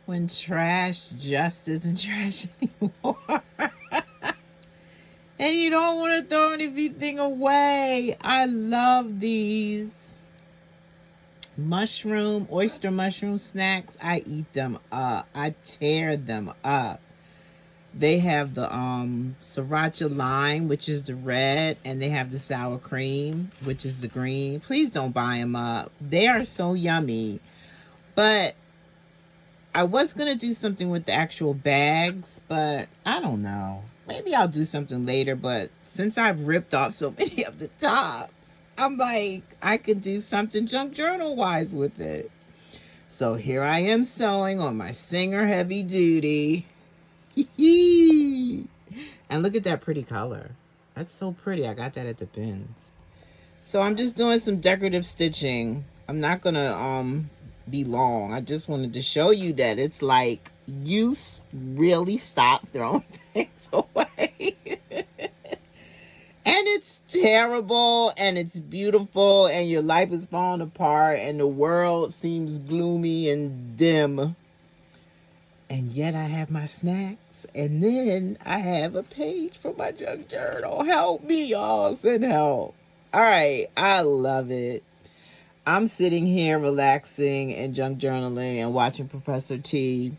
when trash just isn't trash anymore. And you don't want to throw anything away. I love these oyster mushroom snacks. I eat them up. I tear them up. They have the sriracha lime, which is the red, and they have the sour cream, which is the green. Please don't buy them up. They are so yummy. But I was going to do something with the actual bags, but I don't know. Maybe I'll do something later, but since I've ripped off so many of the tops, I'm like, I could do something junk journal-wise with it. So here I am sewing on my Singer Heavy Duty. And look at that pretty color. That's so pretty. I got that at the bins. So I'm just doing some decorative stitching. I'm not going to be long. I just wanted to show you that it's like you really stop throwing things away. And it's terrible and it's beautiful and your life is falling apart and the world seems gloomy and dim. And yet I have my snacks and then I have a page for my junk journal. Help me, y'all. Send help. All right. I love it. I'm sitting here relaxing and junk journaling and watching Professor T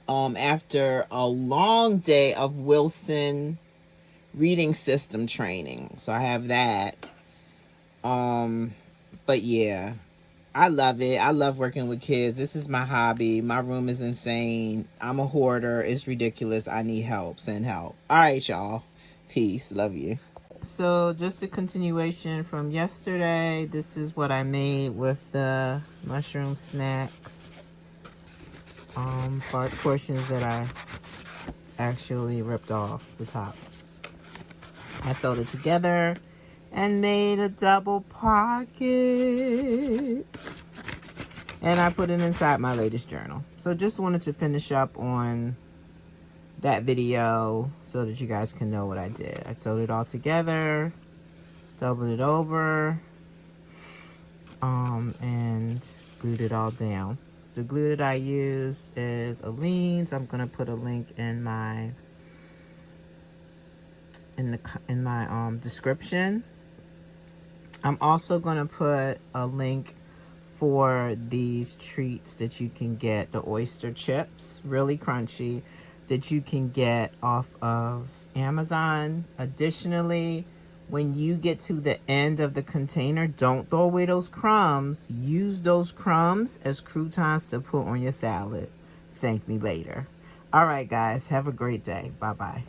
after a long day of Wilson reading system training. So I have that. But yeah, I love it. I love working with kids. This is my hobby. My room is insane. I'm a hoarder. It's ridiculous. I need help. Send help. All right, y'all. Peace. Love you. So just a continuation from yesterday. This is what I made with the mushroom snacks. Portions that I actually ripped off the tops. I sewed it together and made a double pocket. And I put it inside my latest journal. So just wanted to finish up on that video so that you guys can know what I did. I sewed it all together, doubled it over, and glued it all down. The glue that I used is Aleene's. I'm gonna put a link in my description. I'm also gonna put a link for these treats that you can get, the oyster chips, really crunchy, that you can get off of Amazon. Additionally, when you get to the end of the container, don't throw away those crumbs. Use those crumbs as croutons to put on your salad. Thank me later. All right, guys, have a great day. Bye-bye.